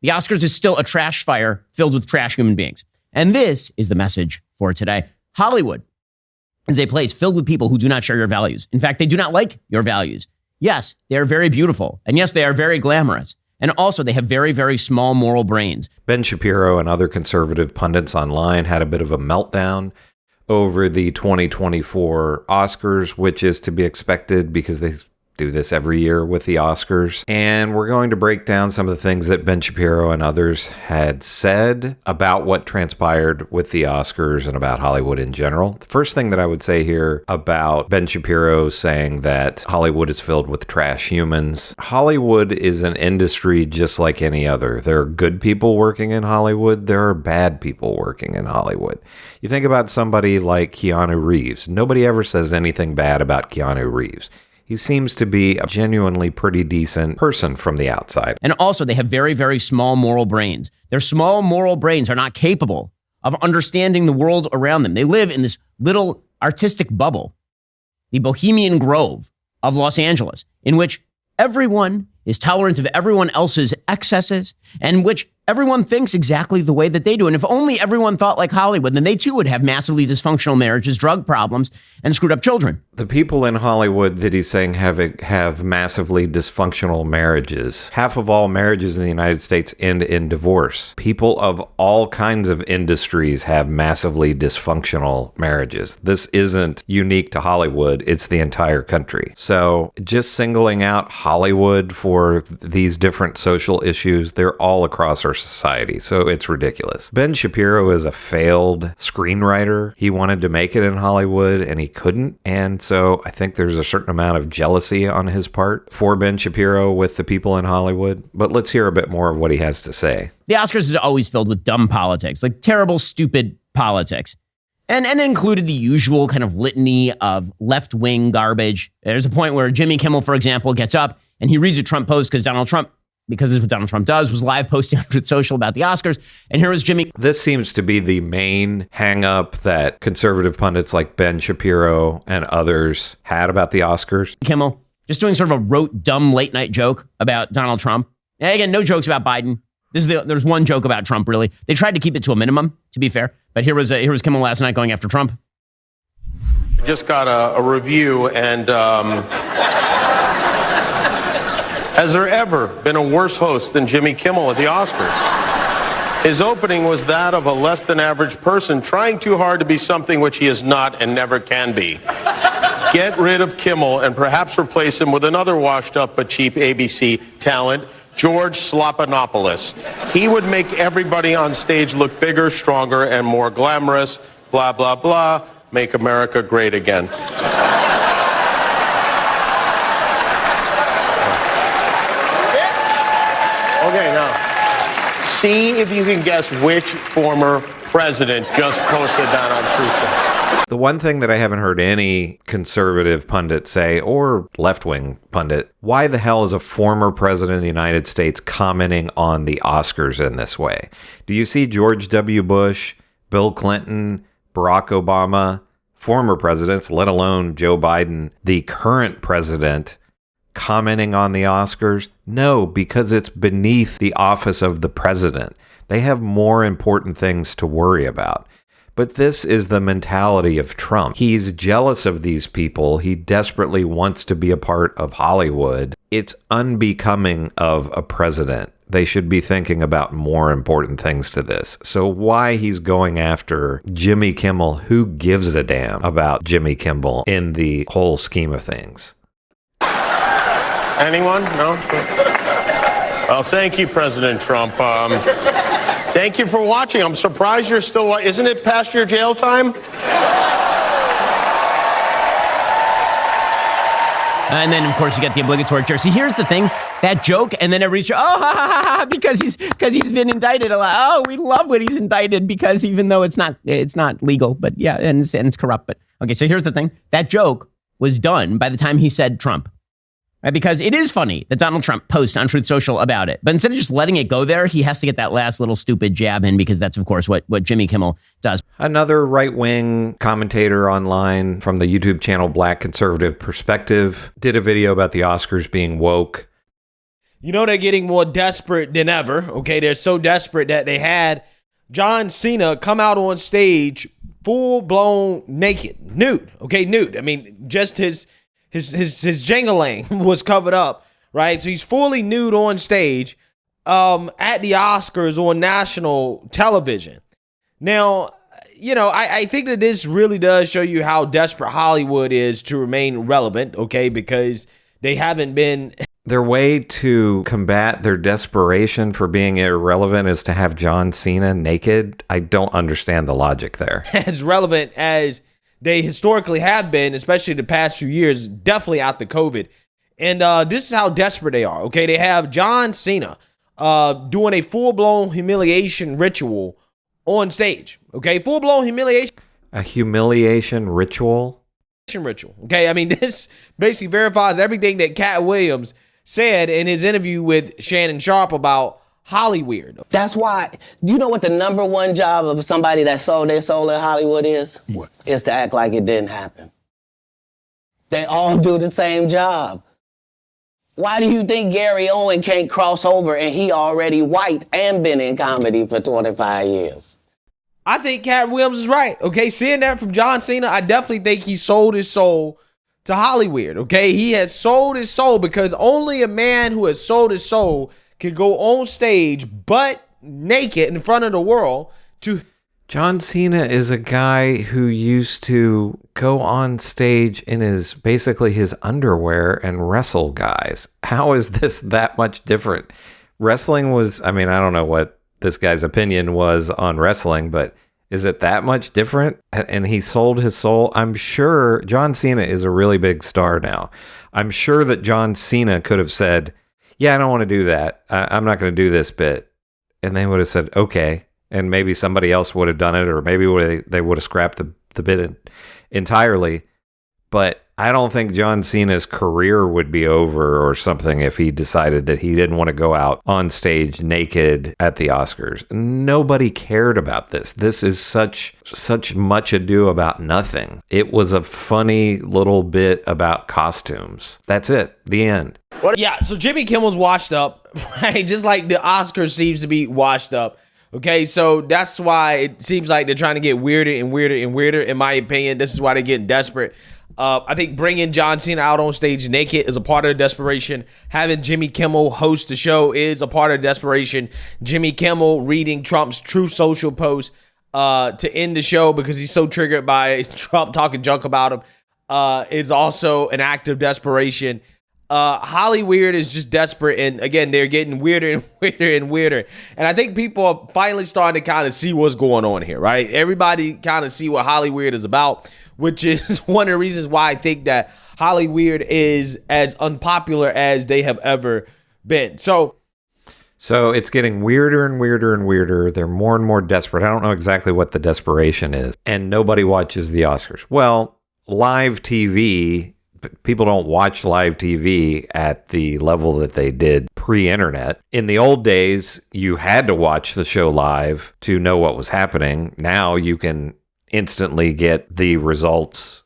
The Oscars is still a trash fire filled with trash human beings. And this is the message for today. Hollywood is a place filled with people who do not share your values. In fact, they do not like your values. Yes, they are very beautiful. And yes, they are very glamorous. And also, they have very, very small moral brains. Ben Shapiro and other conservative pundits online had a bit of a meltdown over the 2024 Oscars, which is to be expected because they do this every year with the Oscars. And we're going to break down some of the things that Ben Shapiro and others had said about what transpired with the Oscars and about Hollywood in general. The first thing that I would say here about Ben Shapiro saying that Hollywood is filled with trash humans. Hollywood is an industry just like any other. There are good people working in Hollywood. There are bad people working in Hollywood. You think about somebody like Keanu Reeves. Nobody ever says anything bad about Keanu Reeves. He seems to be a genuinely pretty decent person from the outside. And also, they have very, very small moral brains. Their small moral brains are not capable of understanding the world around them. They live in this little artistic bubble, the Bohemian Grove of Los Angeles, in which everyone is tolerant of everyone else's excesses, and which everyone thinks exactly the way that they do. And if only everyone thought like Hollywood, then they too would have massively dysfunctional marriages, drug problems, and screwed up children. The people in Hollywood that he's saying have massively dysfunctional marriages. Half of all marriages in the United States end in divorce. People of all kinds of industries have massively dysfunctional marriages. This isn't unique to Hollywood. It's the entire country. So just singling out Hollywood for these different social issues, they're all across our society. So it's ridiculous. Ben Shapiro is a failed screenwriter. He wanted to make it in Hollywood and he couldn't. And so I think there's a certain amount of jealousy on his part for Ben Shapiro with the people in Hollywood. But let's hear a bit more of what he has to say. The Oscars is always filled with dumb politics, like terrible, stupid politics. And it included the usual kind of litany of left-wing garbage. There's a point where Jimmy Kimmel, for example, gets up and he reads a Trump post because this is what Donald Trump does, was live posting on Truth Social about the Oscars. And here was Jimmy. This seems to be the main hang-up that conservative pundits like Ben Shapiro and others had about the Oscars. Kimmel just doing sort of a rote, dumb late-night joke about Donald Trump. And again, no jokes about Biden. There's one joke about Trump, really. They tried to keep it to a minimum, to be fair. But here was Kimmel last night going after Trump. I just got a review, and has there ever been a worse host than Jimmy Kimmel at the Oscars? His opening was that of a less than average person trying too hard to be something which he is not and never can be. Get rid of Kimmel and perhaps replace him with another washed up but cheap ABC talent, George Slopanopoulos. He would make everybody on stage look bigger, stronger, and more glamorous. Blah, blah, blah. Make America great again. Okay, now, see if you can guess which former president just posted that on Truth Social. The one thing that I haven't heard any conservative pundit say, or left-wing pundit, why the hell is a former president of the United States commenting on the Oscars in this way? Do you see George W. Bush, Bill Clinton, Barack Obama, former presidents, let alone Joe Biden, the current president, commenting on the Oscars? No, because it's beneath the office of the president. They have more important things to worry about. But this is the mentality of Trump. He's jealous of these people. He desperately wants to be a part of Hollywood. It's unbecoming of a president. They should be thinking about more important things to this. So why he's going after Jimmy Kimmel, who gives a damn about Jimmy Kimmel in the whole scheme of things? Anyone? No? Well, thank you, President Trump. Thank you for watching. I'm surprised you're still... Isn't it past your jail time? And then, of course, you get the obligatory jersey. Here's the thing. That joke, and then everybody's, because he's been indicted a lot. Oh, we love when he's indicted because even though it's not legal, but yeah, and it's corrupt. But okay, so here's the thing. That joke was done by the time he said Trump. Right? Because it is funny that Donald Trump posts on Truth Social about it. But instead of just letting it go there, he has to get that last little stupid jab in because that's, of course, what Jimmy Kimmel does. Another right-wing commentator online from the YouTube channel Black Conservative Perspective did a video about the Oscars being woke. you know they're getting more desperate than ever. Okay, they're so desperate that they had John Cena come out on stage full-blown naked, nude. Okay, nude. I mean, just his jingling was covered up, right? So he's fully nude on stage at the Oscars on national television. Now, you know, I think that this really does show you how desperate Hollywood is to remain relevant, okay, because they haven't been... Their way to combat their desperation for being irrelevant is to have John Cena naked. I don't understand the logic there. as relevant as they historically have been, especially the past few years, definitely after COVID. And this is how desperate they are, okay? They have John Cena doing a full-blown humiliation ritual on stage, okay? Full-blown humiliation. A humiliation ritual? Okay, I mean, this basically verifies everything that Cat Williams said in his interview with Shannon Sharpe about Hollyweird. That's why, you know what the number one job of somebody that sold their soul in Hollywood is? What? Is to act like it didn't happen. They all do the same job. Why do you think Gary Owen can't cross over and he already white and been in comedy for 25 years? I think Cat Williams is right, okay? Seeing that from John Cena, I definitely think he sold his soul to Hollyweird, okay? He has sold his soul because only a man who has sold his soul can go on stage butt naked in front of the world to... John Cena is a guy who used to go on stage in basically his underwear and wrestle guys. How is this that much different? Wrestling was, I mean, I don't know what this guy's opinion was on wrestling, but is it that much different? And he sold his soul. I'm sure John Cena is a really big star now. I'm sure that John Cena could have said, yeah, I don't want to do that. I'm not going to do this bit. And they would have said, okay. And maybe somebody else would have done it, or maybe they would have scrapped the bit entirely. But I don't think John Cena's career would be over or something if he decided that he didn't want to go out on stage naked at the Oscars. Nobody cared about this. This is such much ado about nothing. It was a funny little bit about costumes. That's it. The end. Yeah, so Jimmy Kimmel's washed up, right? Just like the Oscars seems to be washed up. Okay, so that's why it seems like they're trying to get weirder and weirder and weirder. In my opinion, this is why they're getting desperate. I think bringing John Cena out on stage naked is a part of the desperation. Having Jimmy Kimmel host the show is a part of the desperation. Jimmy Kimmel reading Trump's Truth Social post to end the show because he's so triggered by Trump talking junk about him is also an act of desperation. Hollyweird is just desperate, and again, they're getting weirder and weirder and weirder. And I think people are finally starting to kind of see what's going on here, right? Everybody kind of see what Hollyweird is about, which is one of the reasons why I think that Hollyweird is as unpopular as they have ever been. So it's getting weirder and weirder and weirder. They're more and more desperate. I don't know exactly what the desperation is. And nobody watches the Oscars. Well, live TV, people don't watch live TV at the level that they did pre-internet. In the old days, you had to watch the show live to know what was happening. Now you can instantly get the results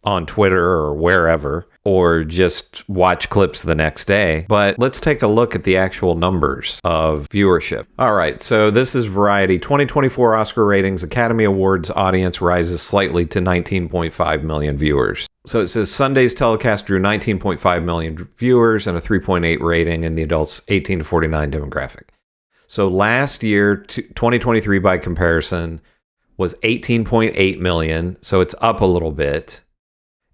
on Twitter or wherever, or just watch clips the next day. But let's take a look at the actual numbers of viewership. All right, so this is Variety. 2024 Oscar ratings, Academy Awards audience rises slightly to 19.5 million viewers. So it says Sunday's telecast drew 19.5 million viewers and a 3.8 rating in the adults 18 to 49 demographic. So last year, 2023 by comparison, was 18.8 million. So it's up a little bit.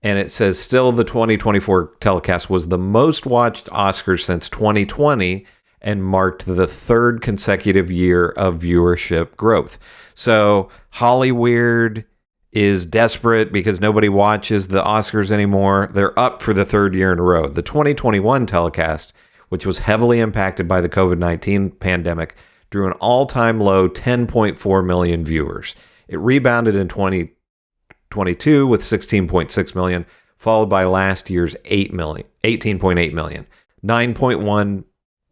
And it says still the 2024 telecast was the most watched Oscars since 2020 and marked the third consecutive year of viewership growth. So Hollyweird is desperate because nobody watches the Oscars anymore. They're up for the third year in a row. The 2021 telecast, which was heavily impacted by the COVID-19 pandemic, drew an all-time low 10.4 million viewers. It rebounded in 2022 with 16.6 million, followed by last year's 18.8 million. 9.1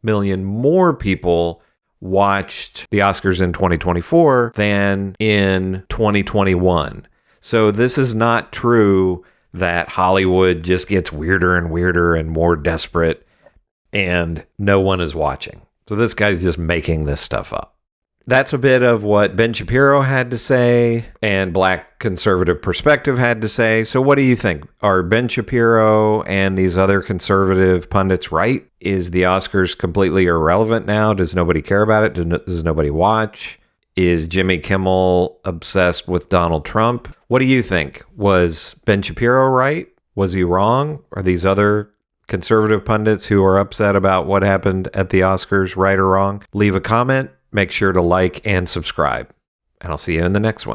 million more people watched the Oscars in 2024 than in 2021. So this is not true that Hollywood just gets weirder and weirder and more desperate. and no one is watching. So this guy's just making this stuff up. That's a bit of what Ben Shapiro had to say and Black Conservative Perspective had to say. So what do you think? Are Ben Shapiro and these other conservative pundits right? Is the Oscars completely irrelevant now? Does nobody care about it? Does nobody watch? Is Jimmy Kimmel obsessed with Donald Trump? What do you think? Was Ben Shapiro right? Was he wrong? Are these other conservative pundits who are upset about what happened at the Oscars right or wrong? Leave a comment. Make sure to like and subscribe. And I'll see you in the next one.